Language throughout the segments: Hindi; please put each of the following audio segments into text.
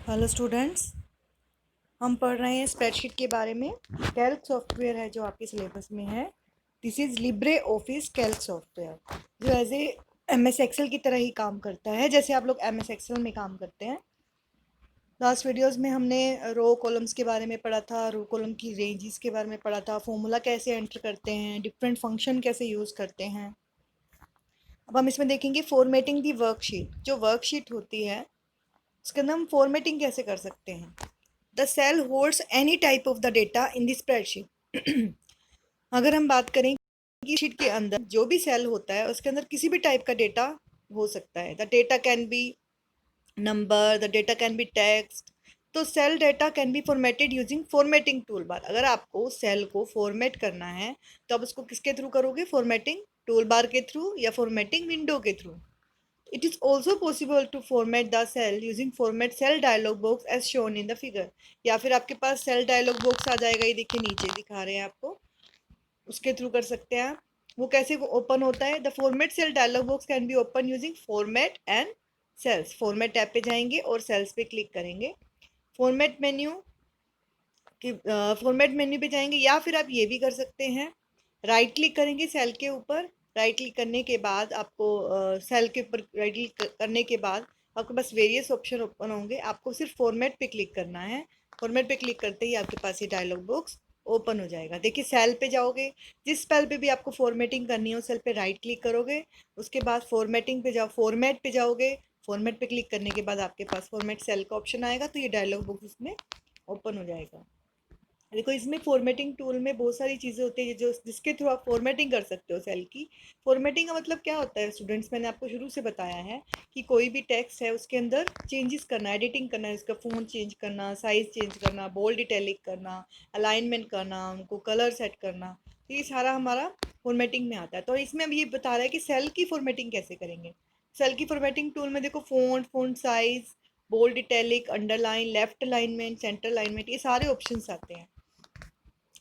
हेलो स्टूडेंट्स, हम पढ़ रहे हैं स्प्रेडशीट के बारे में। कैल्क सॉफ्टवेयर है जो आपके सिलेबस में है। This is Libre Office Calc software जो as a M S Excel की तरह ही काम करता है, जैसे आप लोग एम एस एक्सेल में काम करते हैं। लास्ट वीडियोस में हमने रो कॉलम्स के बारे में पढ़ा था, रो कॉलम की रेंजेस के बारे में पढ़ा था, फॉर्मूला कैसे एंटर करते हैं, डिफरेंट फंक्शन कैसे यूज़ करते हैं। अब हम इसमें देखेंगे फॉर्मेटिंग दी वर्कशीट। जो वर्कशीट होती है उसके अंदर हम फॉर्मेटिंग कैसे कर सकते हैं। The cell holds any type of the data in the spreadsheet. अगर हम बात करें कि शीट के अंदर जो भी सेल होता है उसके अंदर किसी भी टाइप का डेटा हो सकता है। The data can be number, the data can be text. तो cell data can be formatted using formatting tool bar. अगर आपको सेल को फॉर्मेट करना है तो आप उसको किसके थ्रू करोगे? फॉर्मेटिंग टूल बार के थ्रू या फॉर्मेटिंग विंडो के through. It is also possible to format the cell using format cell dialog box as shown in the figure। या फिर आपके पास सेल डायलॉग बॉक्स आ जाएगा, ये देखिए नीचे दिखा रहे हैं आपको, उसके थ्रू कर सकते हैं आप। वो कैसे ओपन होता है? The format cell dialog box can be open using format and cells. Format tab पे जाएंगे और सेल्स पे क्लिक करेंगे। फॉर्मेट मेन्यू कि फॉर्मेट मेन्यू पे जाएंगे, या फिर आप ये भी कर सकते हैं, राइट क्लिक करेंगे सेल के ऊपर। राइट क्लिक करने के बाद आपको सेल के ऊपर राइट क्लिक करने के बाद आपके पास वेरियस ऑप्शन ओपन होंगे। आपको सिर्फ फॉर्मेट पे क्लिक करना है। फॉर्मेट पे क्लिक करते ही आपके पास ये डायलॉग बॉक्स ओपन हो जाएगा। देखिए सेल पे जाओगे, जिस सेल पे भी आपको फॉर्मेटिंग करनी है उस सेल पे राइट क्लिक करोगे, उसके बाद फॉर्मेटिंग पे जाओ, फॉर्मेट पे जाओगे। फॉर्मेट पे क्लिक करने के बाद आपके पास फॉर्मेट सेल का ऑप्शन आएगा, तो ये डायलॉग बॉक्स इसमें ओपन हो जाएगा। देखो इसमें फॉर्मेटिंग टूल में बहुत सारी चीज़ें होती है जो जिसके थ्रू आप फॉर्मेटिंग कर सकते हो सेल की। फॉर्मेटिंग का मतलब क्या होता है स्टूडेंट्स? मैंने आपको शुरू से बताया है कि कोई भी टेक्स्ट है उसके अंदर चेंजेस करना, एडिटिंग करना, इसका फ़ॉन्ट चेंज करना, साइज चेंज करना, बोल्ड इटैलिक करना, अलाइनमेंट करना, उनको कलर सेट करना, तो ये सारा हमारा फॉर्मेटिंग में आता है। तो इसमें अब ये बता रहा है कि सेल की फॉर्मेटिंग कैसे करेंगे। सेल की फॉर्मेटिंग टूल में देखो font, font size, bold italic, underline, left alignment, center alignment, ये सारे ऑप्शंस आते हैं।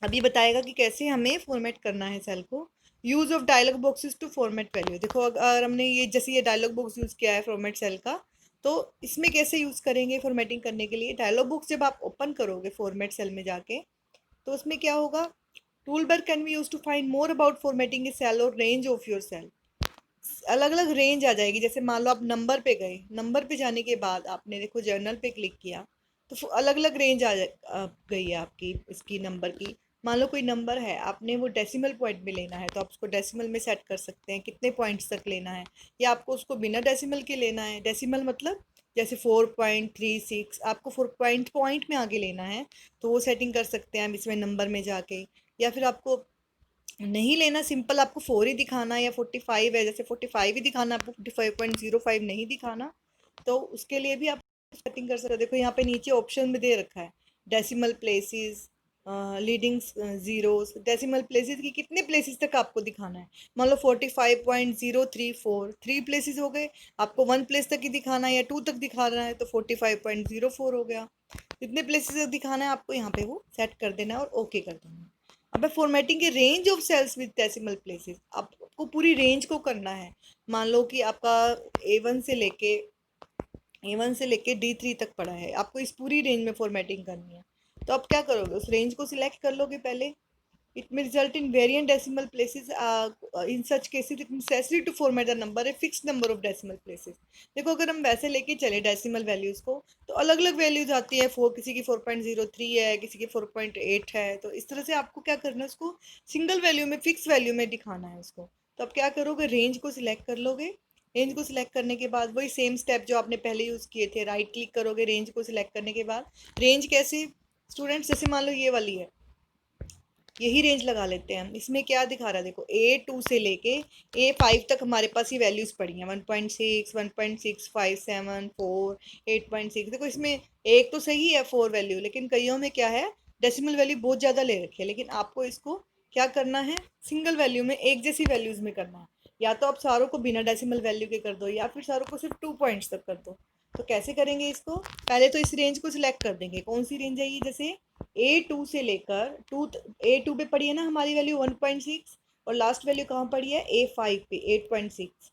अब ये बताएगा कि कैसे हमें फॉर्मेट करना है सेल को। Use of dialog boxes to format value. देखो अगर हमने ये जैसे ये डायलॉग बॉक्स यूज़ किया है फॉर्मेट सेल का, तो इसमें कैसे यूज़ करेंगे फॉर्मेटिंग करने के लिए? डायलॉग बॉक्स जब आप ओपन करोगे फॉर्मेट सेल में जाके, तो उसमें क्या होगा? Tool bar can be use to find more about formatting a cell और रेंज ऑफ योर सेल। अलग अलग रेंज आ जाएगी। जैसे मान लो आप नंबर पे गए, नंबर पे जाने के बाद आपने देखो जर्नल पे क्लिक किया, तो अलग अलग रेंज आ गई है आपकी इसकी नंबर की। मान लो कोई नंबर है, आपने वो डेसिमल पॉइंट में लेना है, तो आप उसको डेसिमल में सेट कर सकते हैं कितने पॉइंट्स तक लेना है, या आपको उसको बिना डेसिमल के लेना है। डेसिमल मतलब जैसे 4.36, आपको 4 पॉइंट में आगे लेना है, तो वो सेटिंग कर सकते हैं हम इसमें नंबर में जाके। या फिर आपको नहीं लेना, सिंपल आपको 4 ही दिखाना है या 45 है, जैसे 45 ही दिखाना, आपको 45.05 नहीं दिखाना, तो उसके लिए भी आप सेटिंग कर सकते हो। देखो यहाँ पे नीचे ऑप्शन में दे रखा है decimal places, leading zeros. Decimal places की कितने प्लेसेस तक आपको दिखाना है? मान लो 45.034, 3 प्लेसेस हो गए, आपको 1 प्लेस तक ही दिखाना है या 2 तक दिखाना है, तो 45.04 हो गया। जितने प्लेसेस तक दिखाना है आपको यहाँ पे वो सेट कर देना है और ओके कर देना है। अब फॉर्मेटिंग के range of cells with decimal places, आपको पूरी रेंज को करना है। मान लो कि आपका ए वन से लेके D3 तक पड़ा है, आपको इस पूरी रेंज में फॉर्मेटिंग करनी है। तो आप क्या करोगे? उस रेंज को सिलेक्ट कर लोगे पहले। It may result in variant decimal places. In such cases it necessary to format the number a fix number of decimal places. देखो अगर हम वैसे लेके चले डेसिमल वैल्यूज़ को, तो अलग अलग वैल्यूज आती है। किसी की 4.03 है, किसी की 4.8 है, तो इस तरह से आपको क्या करना है, उसको सिंगल वैल्यू में, फिक्स वैल्यू में दिखाना है उसको। तो आप क्या करोगे? रेंज को सिलेक्ट कर लोगे। रेंज को सिलेक्ट करने के बाद वही सेम स्टेप जो आपने पहले यूज़ किए थे, राइट क्लिक करोगे रेंज को सिलेक्ट करने के बाद। रेंज कैसे स्टूडेंट्स? जैसे मान लो ये वाली है, यही रेंज लगा लेते हैं हम। इसमें क्या दिखा रहा है? देखो A2 से लेके A5 तक हमारे पास ये वैल्यूज पड़ी हैं, 1.6, 1.657, 4, 8.6। देखो इसमें एक तो सही है 4 वैल्यू, लेकिन कईयों में क्या है, डेसिमल वैल्यू बहुत ज़्यादा ले रखी है। लेकिन आपको इसको क्या करना है? सिंगल वैल्यू में, एक जैसी वैल्यूज में करना है। या तो आप सारों को बिना डेसिमल वैल्यू के कर दो, या फिर सारों को सिर्फ 2 पॉइंट्स तक कर दो। तो कैसे करेंगे इसको? पहले तो इस रेंज को सिलेक्ट कर देंगे। कौन सी रेंज है ये? जैसे A2 से लेकर A2 पे पड़ी है ना हमारी वैल्यू 1.6, और लास्ट वैल्यू कहाँ पड़ी है? A5 पे 8.6।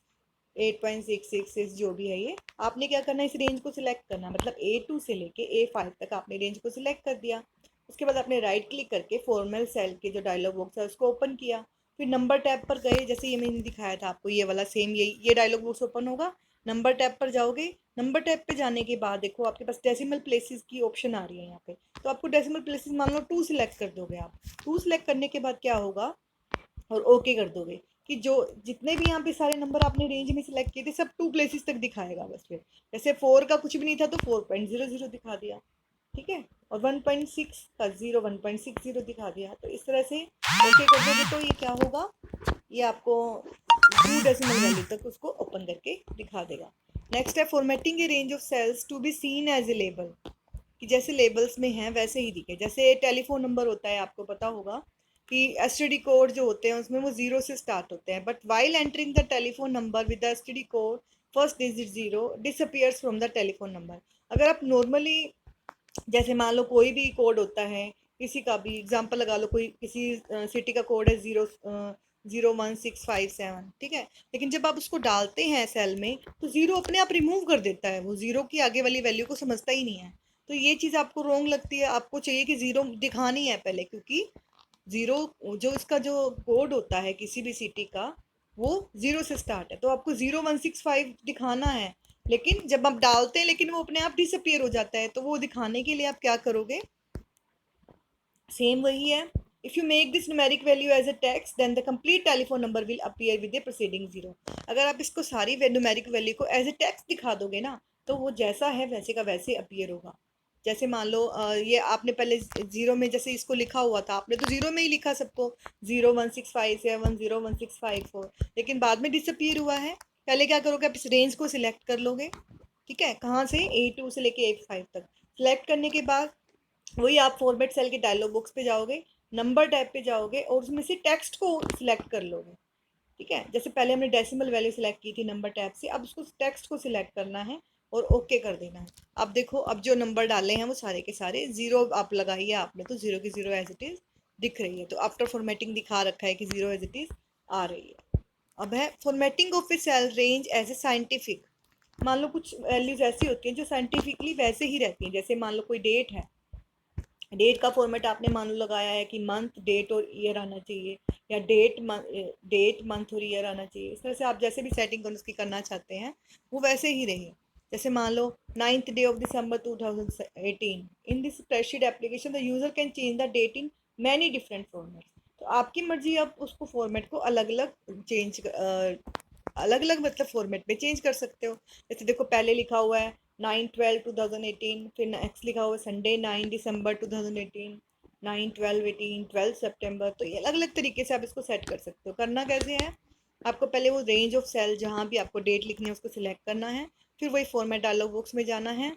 8.666 जो भी है ये, आपने क्या करना है, इस रेंज को सिलेक्ट करना है। मतलब A2 से लेके A5 तक आपने रेंज को सिलेक्ट कर दिया। उसके बाद आपने राइट क्लिक करके फॉर्मल सेल के जो डायलॉग बॉक्स है उसको ओपन किया। फिर नंबर टैब पर गए, जैसे ये मैंने दिखाया था आपको, ये वाला सेम ये डायलॉग बॉक्स ओपन होगा। नंबर टैब पर जाओगे। नंबर टैब पे जाने के बाद देखो आपके पास डेसिमल प्लेसेस की ऑप्शन आ रही है यहाँ पे। तो आपको डेसिमल प्लेसेस मान लो 2 सिलेक्ट कर दोगे आप। 2 सिलेक्ट करने के बाद क्या होगा, और ओके कर दोगे कि जो जितने भी यहाँ पे सारे नंबर आपने रेंज में सिलेक्ट किए थे सब 2 प्लेसेस तक दिखाएगा बस। फिर जैसे 4 का कुछ भी नहीं था तो 4.00 दिखा दिया, ठीक है। और 1.6 का 1.60 दिखा दिया। तो इस तरह से ओके कर दोगे तो ये क्या होगा, ये आपको 2 डेसिमल वैल्यू तक उसको ओपन करके दिखा देगा। नेक्स्ट है formatting a range of cells to be seen as a label, कि जैसे लेबल्स में हैं वैसे ही दिखे। जैसे टेलीफोन नंबर होता है, आपको पता होगा कि एसटीडी कोड जो होते हैं उसमें वो 0 से स्टार्ट होते हैं, but while entering the telephone number with the STD code first digit 0 disappears from the telephone number. अगर आप नॉर्मली, जैसे मान लो कोई भी कोड होता है, किसी का भी एग्जांपल लगा लो, कोई किसी सिटी का कोड है 01657, ठीक है। लेकिन जब आप उसको डालते हैं सेल में तो 0 अपने आप रिमूव कर देता है, वो 0 की आगे वाली वैल्यू को समझता ही नहीं है। तो ये चीज़ आपको रॉन्ग लगती है, आपको चाहिए कि 0 दिखानी है पहले, क्योंकि 0 जो इसका जो कोड होता है किसी भी सिटी का वो 0 से स्टार्ट है, तो आपको 0165 दिखाना है। लेकिन जब आप डालते हैं लेकिन वो अपने आप डिसअपियर हो जाता है, तो वो दिखाने के लिए आप क्या करोगे, सेम वही है। If you make this numeric value as a text then the complete telephone number will appear with the preceding 0। अगर आप इसको सारी न्यूमेरिक वैल्यू को एज ए टेक्स्ट दिखा दोगे ना, तो वो जैसा है वैसे का वैसे अपीयर होगा। जैसे मान लो ये आपने पहले 0 में जैसे इसको लिखा हुआ था, आपने तो 0 में ही लिखा सबको, 01657 01654, लेकिन बाद में डिसअपीयर हुआ है। पहले क्या करोगे, आप इस रेंज को सिलेक्ट कर लोगे, ठीक है। कहाँ से, A2 से लेके A5 तक। सिलेक्ट करने के बाद वही आप फॉर्मेट सेल के डायलॉग बॉक्स पे जाओगे, नंबर टैब पे जाओगे और उसमें से टेक्स्ट को सिलेक्ट कर लोगे, ठीक है। जैसे पहले हमने डेसिमल वैल्यू सिलेक्ट की थी नंबर टैब से, अब उसको टेक्स्ट को सिलेक्ट करना है और ओके कर देना है। अब देखो, अब जो नंबर डाले हैं वो सारे के सारे 0 आप लगाइए आपने, तो 0 की 0 एज इट इज़ दिख रही है। तो आफ्टर फॉर्मेटिंग दिखा रखा है कि 0 एज इट इज़ आ रही है। अब है formatting of a cell range as a scientific. मान लो कुछ वैल्यूज ऐसी होती हैं जो साइंटिफिकली वैसे ही रहती हैं। जैसे मान लो कोई डेट है, डेट का फॉर्मेट आपने मान लो लगाया है कि मंथ डेट और ईयर आना चाहिए, या डेट मंथ और ईयर आना चाहिए। इस तरह से आप जैसे भी सेटिंग उसकी करना चाहते हैं वो वैसे ही रहे। जैसे मान लो 9th day of December 2018, in this spreadsheet application the user can change the date in many different format. तो आपकी मर्जी, आप उसको फॉर्मेट को अलग अलग चेंज, अलग अलग मतलब फॉर्मेट में चेंज कर सकते हो। जैसे देखो, पहले लिखा हुआ है 9/12/2018, फिर नेक्स्ट लिखा हुआ है संडे 9 दिसंबर 2018, 9/12/18, 12 सितंबर। तो ये अलग अलग तरीके से आप इसको सेट कर सकते हो। करना कैसे है, आपको पहले वो रेंज ऑफ सेल जहाँ भी आपको डेट लिखनी है उसको सिलेक्ट करना है। फिर वही फॉर्मेट डायलॉग बॉक्स में जाना है,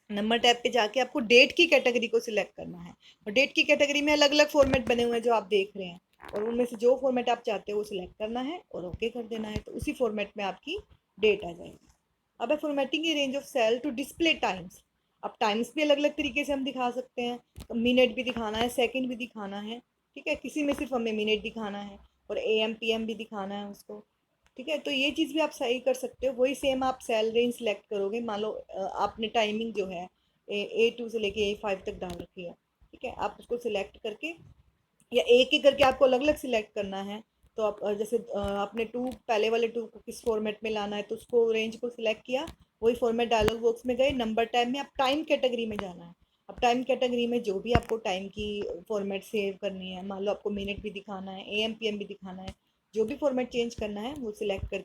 नंबर टैब पे जाके आपको डेट की कैटेगरी को सिलेक्ट करना है। और डेट की कैटेगरी में अलग अलग फॉर्मेट बने हुए हैं जो आप देख रहे हैं, और उनमें से जो फॉर्मेट आप चाहते हो वो सिलेक्ट करना है और ओके कर देना है। तो उसी फॉर्मेट में आपकी डेट आ जाएगी। अब है फॉर्मेटिंग ये range of cell to display times. अब टाइम्स भी अलग अलग तरीके से हम दिखा सकते हैं। तो मिनट भी दिखाना है, सेकंड भी दिखाना है, ठीक है। किसी में सिर्फ हमें मिनट दिखाना है और AM PM भी दिखाना है उसको, ठीक है। तो ये चीज़ भी आप सही कर सकते हो। वही सेम आप सेल रेंज सेलेक्ट करोगे। मान लो आपने टाइमिंग जो है A2 से लेके A5 तक डाल रखी है, ठीक है। आप उसको सिलेक्ट करके, या एक एक करके आपको अलग अलग सिलेक्ट करना है। तो आप जैसे आपने पहले वाले 2 को किस फॉर्मेट में लाना है, तो उसको रेंज को सिलेक्ट किया, वही फॉर्मेट डायलॉग बॉक्स में गए, नंबर टाइम में आप टाइम कैटेगरी में जाना है। अब टाइम कैटेगरी में जो भी आपको टाइम की फॉर्मेट सेव करनी है, मान लो आपको मिनट भी दिखाना है, AM PM भी दिखाना है, जो भी फॉर्मेट चेंज करना है वो सिलेक्ट करके